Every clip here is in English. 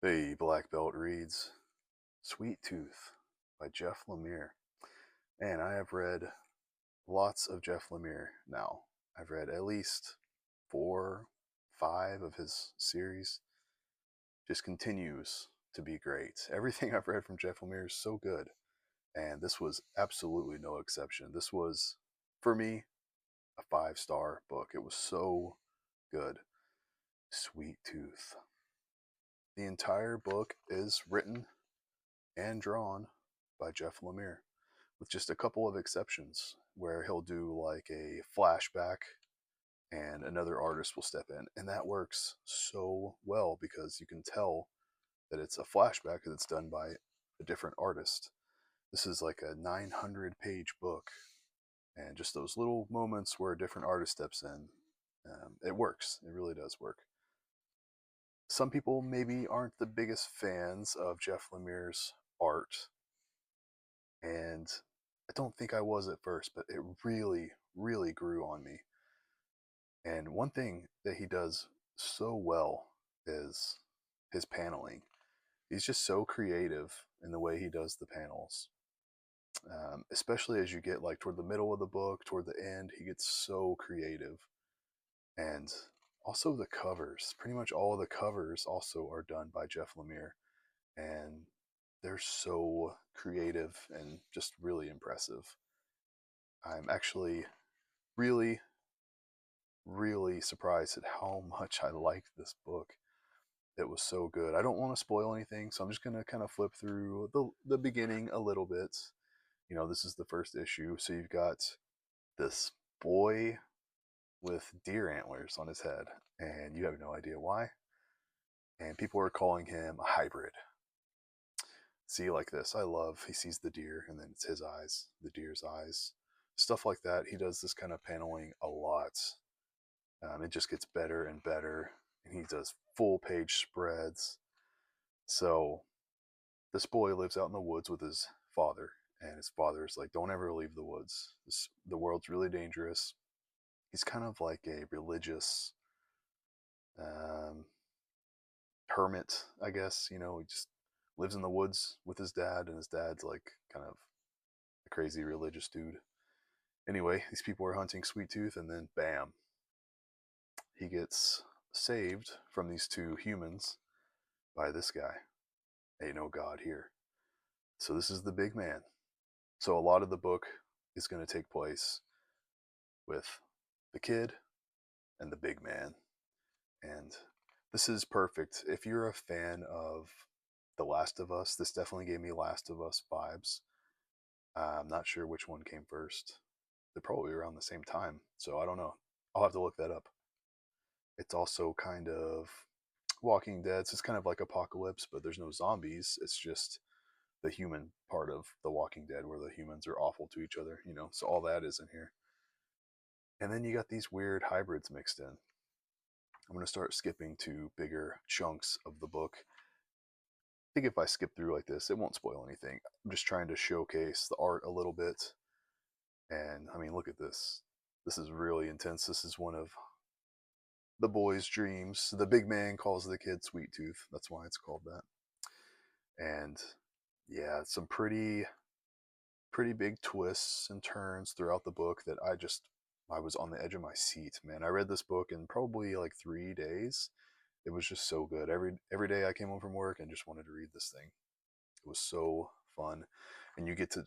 Hey, Black Belt reads Sweet Tooth by Jeff Lemire. And I have read lots of Jeff Lemire now. I've read at least four, five of his series. Just continues to be great. Everything I've read from Jeff Lemire is so good. And this was absolutely no exception. This was, for me, a 5-star book. It was so good. Sweet Tooth. The entire book is written and drawn by Jeff Lemire, with just a couple of exceptions where he'll do like a flashback and another artist will step in. And that works so well because you can tell that it's a flashback that's done by a different artist. This is like a 900-page book, and just those little moments where a different artist steps in, it works. It really does work. Some people maybe aren't the biggest fans of Jeff Lemire's art, and I don't think I was at first, but it really, really grew on me. And one thing that he does so well is his paneling. He's just so creative in the way he does the panels. Especially as you get like toward the middle of the book, toward the end, he gets so creative. And also the covers, pretty much all of the covers also are done by Jeff Lemire. And they're so creative and just really impressive. I'm actually really, really surprised at how much I liked this book. It was so good. I don't want to spoil anything, so I'm just going to kind of flip through the beginning a little bit. This is the first issue. So you've got this boy with deer antlers on his head, and you have no idea why. And people are calling him a hybrid. See, like this, I love, he sees the deer, and then it's his eyes, the deer's eyes, stuff like that. He does this kind of paneling a lot. It just gets better and better, and he does full page spreads. So this boy lives out in the woods with his father, and his father's like, "Don't ever leave the woods. The world's really dangerous." He's kind of like a religious um, hermit, I guess. He just lives in the woods with his dad, and his dad's like kind of a crazy religious dude. Anyway, these people are hunting Sweet Tooth, and then bam, he gets saved from these two humans by this guy. Ain't no God here. So this is the big man. So a lot of the book is going to take place with the kid and the big man. And this is perfect. If you're a fan of The Last of Us, this definitely gave me Last of Us vibes. I'm not sure which one came first. They're probably around the same time. So I don't know. I'll have to look that up. It's also kind of Walking Dead. So it's kind of like Apocalypse, but there's no zombies. It's just the human part of The Walking Dead where the humans are awful to each other. So all that is in here. And then you got these weird hybrids mixed in. I'm going to start skipping to bigger chunks of the book. I think if I skip through like this, it won't spoil anything. I'm just trying to showcase the art a little bit. And I mean, look at this. This is really intense. This is one of the boy's dreams. The big man calls the kid Sweet Tooth. That's why it's called that. And yeah, some pretty big twists and turns throughout the book that I was on the edge of my seat, man. I read this book in probably like 3 days. It was just so good. Every day I came home from work and just wanted to read this thing. It was so fun, and you get to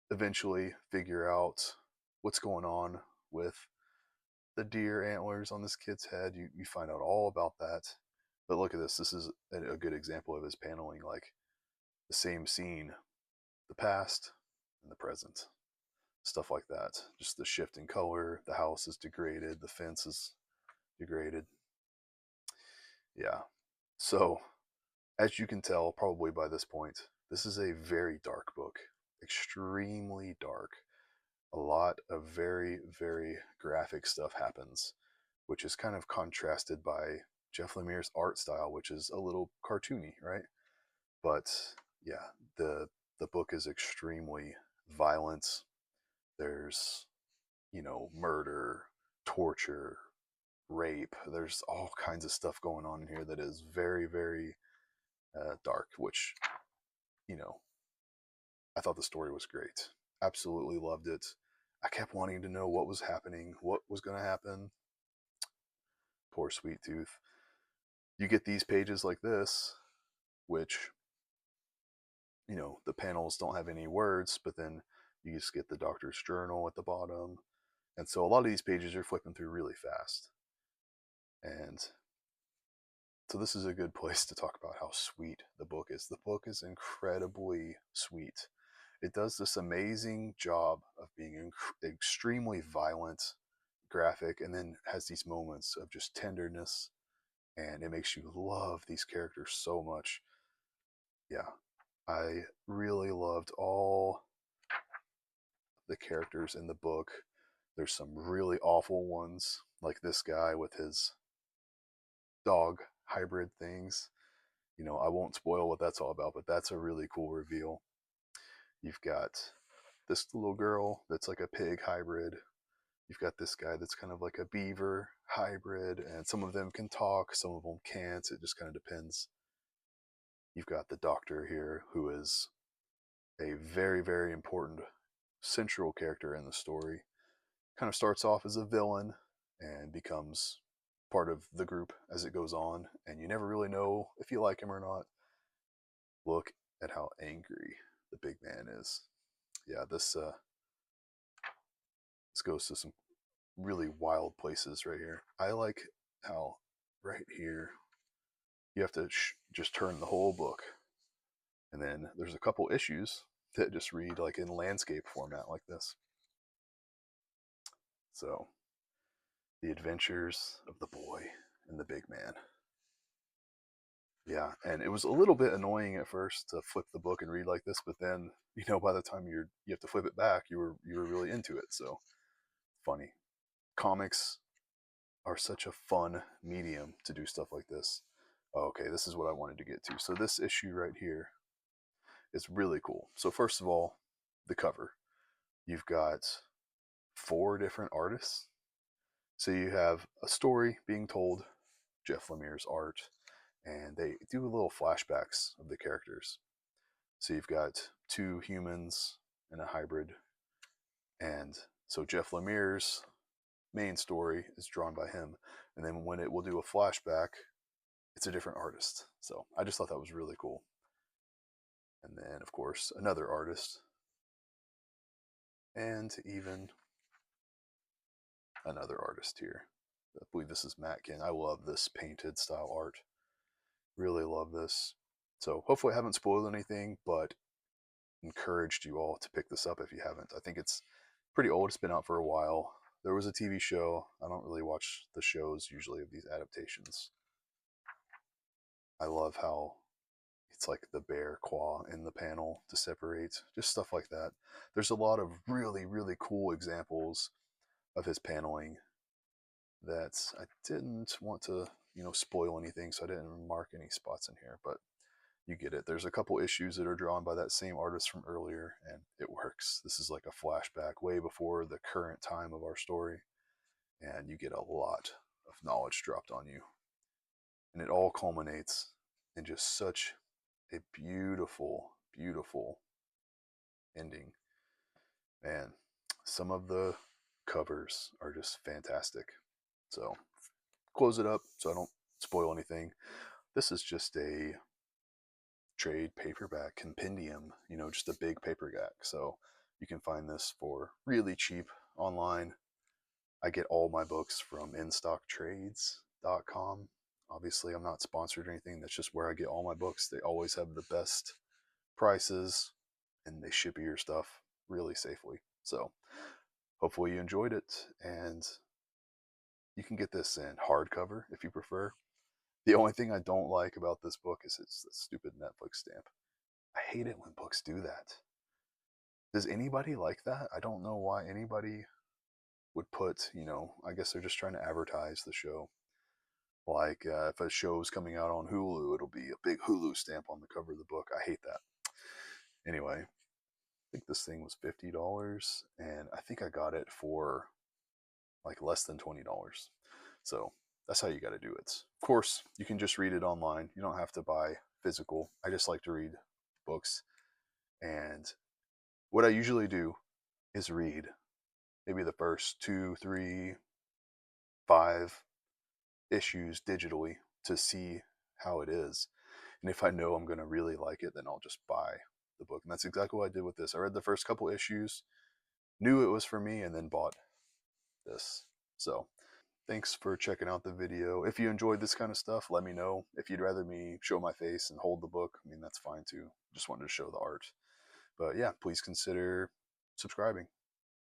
eventually figure out what's going on with the deer antlers on this kid's head. You find out all about that. But look at this. This is a good example of his paneling, like the same scene, the past and the present, stuff like that. Just the shift in color. The house is degraded. The fence is degraded. Yeah. So, as you can tell, probably by this point, this is a very dark book. Extremely dark. A lot of very, very graphic stuff happens, which is kind of contrasted by Jeff Lemire's art style, which is a little cartoony, right? But yeah, the book is extremely violent. There's, murder, torture, rape. There's all kinds of stuff going on in here that is very, very dark, which, you know, I thought the story was great. Absolutely loved it. I kept wanting to know what was happening, what was going to happen. Poor Sweet Tooth. You get these pages like this, which, you know, the panels don't have any words, but then you just get the doctor's journal at the bottom. And so a lot of these pages you're flipping through really fast. And so this is a good place to talk about how sweet the book is. The book is incredibly sweet. It does this amazing job of being extremely violent, graphic, and then has these moments of just tenderness, and it makes you love these characters so much. Yeah, I really loved all the characters in the book. There's some really awful ones, like this guy with his dog hybrid things. You know, I won't spoil what that's all about, but that's a really cool reveal. You've got this little girl that's like a pig hybrid. You've got this guy that's kind of like a beaver hybrid, and some of them can talk, some of them can't. It just kind of depends. You've got the doctor here, who is a very, very important central character in the story. Kind of starts off as a villain and becomes part of the group as it goes on, and you never really know if you like him or not. Look at how angry the big man is. Yeah, this goes to some really wild places right here. I like how right here you have to just turn the whole book, and then there's a couple issues that just read like in landscape format like this. So, the adventures of the boy and the big man. Yeah, and it was a little bit annoying at first to flip the book and read like this, but then, you know, by the time you have to flip it back, you were really into it. So funny. Comics are such a fun medium to do stuff like this. Okay, this is what I wanted to get to. So this issue right here is really cool. So first of all, the cover. You've got 4 different artists. So you have a story being told, Jeff Lemire's art, and they do little flashbacks of the characters. So you've got 2 humans and a hybrid. And so Jeff Lemire's main story is drawn by him. And then when it will do a flashback, it's a different artist. So I just thought that was really cool. And then, of course, another artist. And even another artist here. I believe this is Matt King. I love this painted style art. Really love this. So hopefully I haven't spoiled anything, but encouraged you all to pick this up if you haven't. I think it's pretty old. It's been out for a while. There was a TV show. I don't really watch the shows usually of these adaptations. I love how it's like the bear claw in the panel to separate, just stuff like that. There's a lot of really, really cool examples of his paneling that I didn't want to, you know, spoil anything, so I didn't mark any spots in here, but you get it. There's a couple issues that are drawn by that same artist from earlier, and it works. This is like a flashback way before the current time of our story, and you get a lot of knowledge dropped on you. And it all culminates in just such a beautiful, beautiful ending. Man, some of the covers are just fantastic. So, close it up so I don't spoil anything. This is just a trade paperback compendium, you know, just a big paperback. So you can find this for really cheap online. I get all my books from instocktrades.com. Obviously, I'm not sponsored or anything. That's just where I get all my books. They always have the best prices, and they ship you your stuff really safely. So hopefully you enjoyed it, and you can get this in hardcover if you prefer. The only thing I don't like about this book is it's the stupid Netflix stamp. I hate it when books do that. Does anybody like that? I don't know why anybody would put, you know, I guess they're just trying to advertise the show. Like if a show's coming out on Hulu, it'll be a big Hulu stamp on the cover of the book. I hate that. Anyway, I think this thing was $50, and I think I got it for like less than $20. So that's how you got to do it. Of course, you can just read it online. You don't have to buy physical. I just like to read books. And what I usually do is read maybe the first two, three, five issues digitally to see how it is. And if I know I'm going to really like it, then I'll just buy the book. And that's exactly what I did with this. I read the first couple issues, knew it was for me, and then bought this. So thanks for checking out the video. If you enjoyed this kind of stuff, let me know. If you'd rather me show my face and hold the book, I mean, that's fine too. Just wanted to show the art. But yeah, please consider subscribing.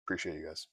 Appreciate you guys.